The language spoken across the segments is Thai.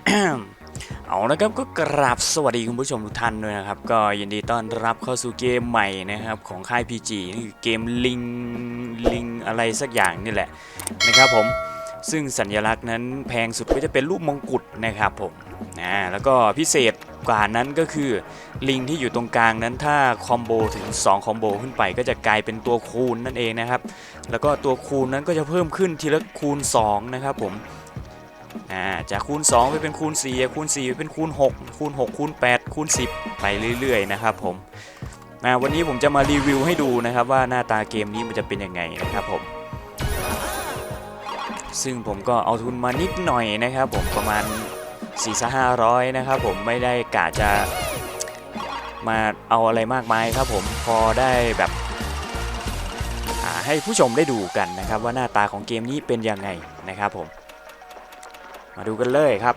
เอาละครับก็กราบสวัสดีคุณผู้ชมทุกท่านด้วยนะครับก็ยินดีต้อนรับเข้าสู่เกมใหม่นะครับของค่าย PG นี่คือเกมลิงอะไรสักอย่างนี่แหละนะครับผมซึ่งสัญลักษณ์นั้นแพงสุดก็จะเป็นรูปมงกุฎนะครับผมแล้วก็พิเศษกว่านั้นก็คือลิงที่อยู่ตรงกลางนั้นถ้าคอมโบถึง2คอมโบขึ้นไปก็จะกลายเป็นตัวคูณนั่นเองนะครับแล้วก็ตัวคูณนั้นก็จะเพิ่มขึ้นทีละคูณ2นะครับผมจากคูณ2ไปเป็นคูณ4คูณ4ไปเป็นคูณ6คูณ6คูณ8คูณ10ไปเรื่อยๆนะครับผมวันนี้ผมจะมารีวิวให้ดูนะครับว่าหน้าตาเกมนี้มันจะเป็นยังไงนะครับผมซึ่งผมก็เอาทุนมานิดหน่อยนะครับผมประมาณ400-500นะครับผมไม่ได้กะจะมาเอาอะไรมากมายครับผมพอได้แบบให้ผู้ชมได้ดูกันนะครับว่าหน้าตาของเกมนี้เป็นยังไงนะครับผมมาดูกันเลยครับ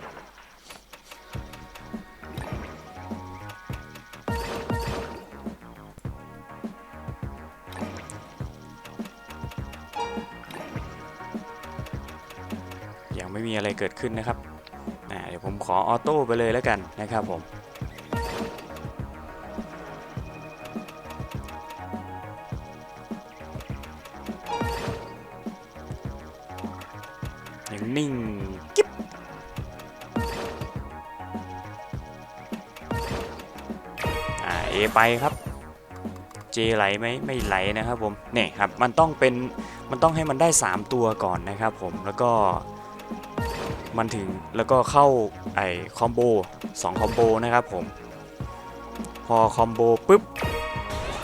ยังไม่มีอะไรเกิดขึ้นนะครับเดี๋ยวผมขอออโต้ไปเลยแล้วกันนะครับผมยังนิ่งกิ๊บเอไปครับเจไหลไหมไม่ไหลนะครับผมเนี่ยครับมันต้องให้มันได้3ตัวก่อนนะครับผมแล้วก็มันถึงแล้วก็เข้าคอมโบ2คอมโบนะครับผมพอคอมโบปุ๊บ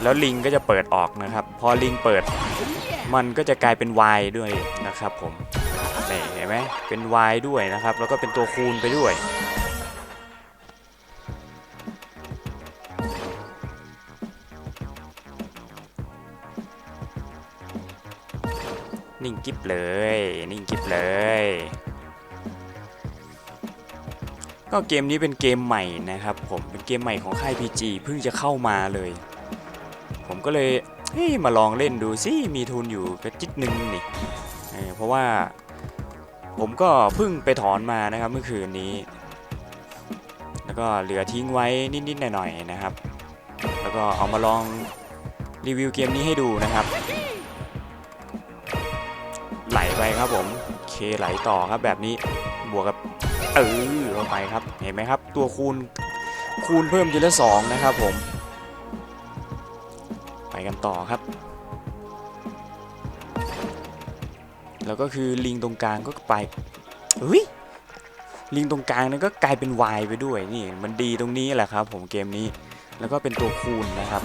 แล้วลิงก็จะเปิดออกนะครับพอลิงเปิดมันก็จะกลายเป็น Y ด้วยนะครับผมนี่เห็นไหมเป็น Y ด้วยนะครับแล้วก็เป็นตัวคูณไปด้วยนิ่งกิ๊บเลยนิ่งกิ๊บเลยก็เกมนี้เป็นเกมใหม่นะครับผมเป็นเกมใหม่ของค่าย PG เพิ่งจะเข้ามาเลยผมก็เลยมาลองเล่นดูสิมีทุนอยู่กระจิตนึงนี่เพราะว่าผมก็เพิ่งไปถอนมานะครับเมื่อคืนนี้แล้วก็เหลือทิ้งไว้นิดๆหน่อยๆนะครับแล้วก็เอามาลองรีวิวเกมนี้ให้ดูนะครับไหลไปครับผมเคไหลต่อครับแบบนี้บวกกับเข้าไปครับเห็นไหมครับตัวคูณเพิ่มทีละ2นะครับผมไปกันต่อครับแล้วก็คือลิงตรงกลางก็ไปลิงตรงกลางนั้นก็กลายเป็น Y ไปด้วยนี่มันดีตรงนี้แหละครับผมเกมนี้แล้วก็เป็นตัวคูณนะครับ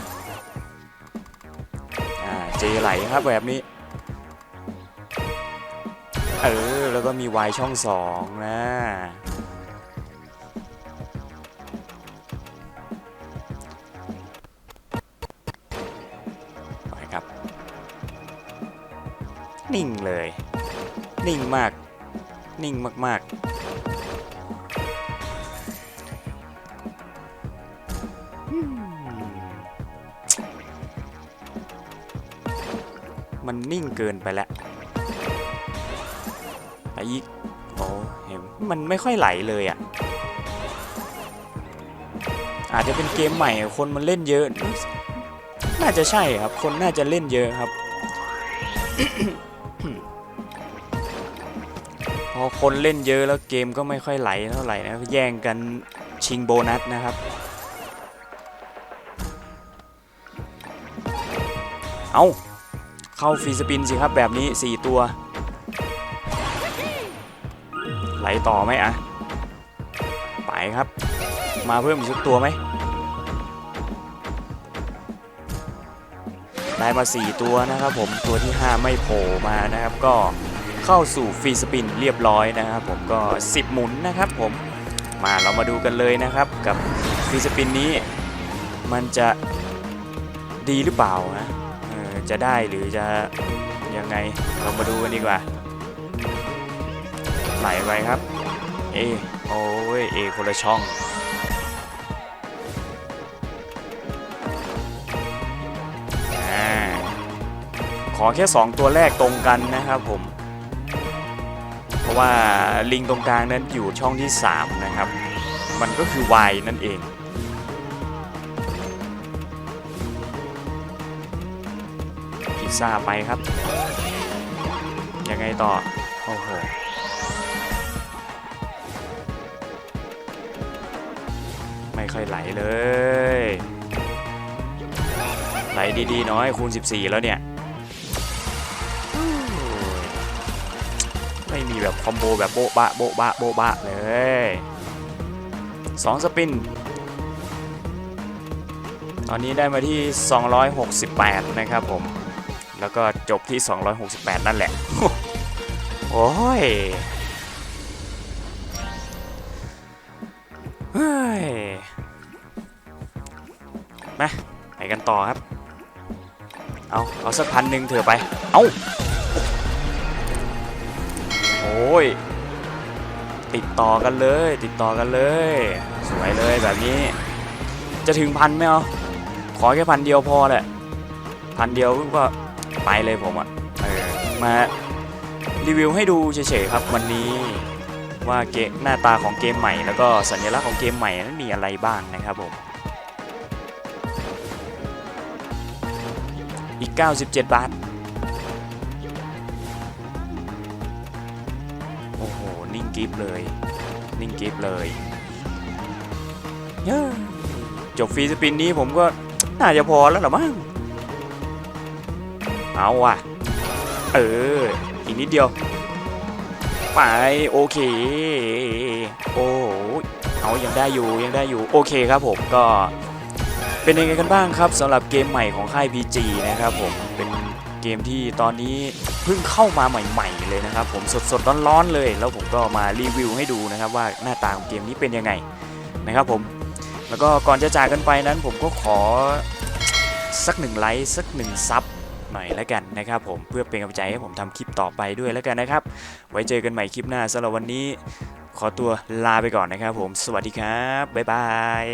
เจไหลครับแบบนี้แล้วก็มี Y ช่อง2นะไปครับนิ่งเลยนิ่งมากนิ่งมากๆมันนิ่งเกินไปแล้วอีกเห็นมันไม่ค่อยไหลเลยอาจจะเป็นเกมใหม่คนมันเล่นเยอะน่าจะใช่ครับคนน่าจะเล่นเยอะครับ พอคนเล่นเยอะแล้วเกมก็ไม่ค่อยไหลเท่าไหร่นะแย่งกันชิงโบนัสนะครับเอาเข้าฟรีสปินสิครับแบบนี้4ตัวไหลต่อไหมไปครับมาเพิ่มอีกสักตัวไหมได้มา4ตัวนะครับผมตัวที่5ไม่โผล่มานะครับก็เข้าสู่ฟรีสปินเรียบร้อยนะครับผมก็10หมุนนะครับผมเรามาดูกันเลยนะครับกับฟรีสปินนี้มันจะดีหรือเปล่านะจะได้หรือจะยังไงเรามาดูกันดีกว่าไหลไปครับโอ้ยคนละช่องขอแค่2ตัวแรกตรงกันนะครับผมโอ้ ะว่าลิงตรงกลางนั้นอยู่ช่องที่3นะครับมันก็คือ Y นั่นเองพิซซ่าไปครับยังไงต่อโอ้โหไม่ค่อยไหลเลยไหลดีๆน้อยคูณ14แล้วเนี่ยไม่มีแบบคอมโบแบบโบ๊ะบะโบ๊ะบะโบ๊ะบะเลย2สปินตอนนี้ได้มาที่268นะครับผมแล้วก็จบที่268นั่นแหละโอ้ยเฮ้ยมาไปกันต่อครับเอาสัก1,000เถอะไปโอ้ยติดต่อกันเลยสวยเลยแบบนี้จะถึง1,000ไหมขอแค่1,000เดียวพอแหละ1,000เดียวก็ไปเลยผมมารีวิวให้ดูเฉยๆครับวันนี้ว่าหน้าตาของเกมใหม่แล้วก็สัญลักษณ์ของเกมใหม่นั้นมีอะไรบ้างนะครับผมอีก97 บาทโอ้โหนิ่งกิฟเลยจบฟรีสปินนี้ผมก็น่าจะพอแล้วหรอมั้งเอาว่ะอีกนิดเดียวไปโอเคโอ้เอายังได้อยู่โอเคครับผมก็เป็นยังไงกันบ้างครับสำหรับเกมใหม่ของค่าย PG นะครับผมเป็นเกมที่ตอนนี้เพิ่งเข้ามาใหม่ๆเลยนะครับผมสดๆร้อนๆเลยแล้วผมก็มารีวิวให้ดูนะครับว่าหน้าตาของเกมนี้เป็นยังไงนะครับผมแล้วก็ก่อนจะจากกันไปนั้นผมก็ขอสัก1 ไลค์สัก1 ซับหน่อยแล้วกันนะครับผมเพื่อเป็นกำลังใจให้ผมทำคลิปต่อไปด้วยแล้วกันนะครับไว้เจอกันใหม่คลิปหน้าสำหรับวันนี้ขอตัวลาไปก่อนนะครับผมสวัสดีครับบ๊ายบาย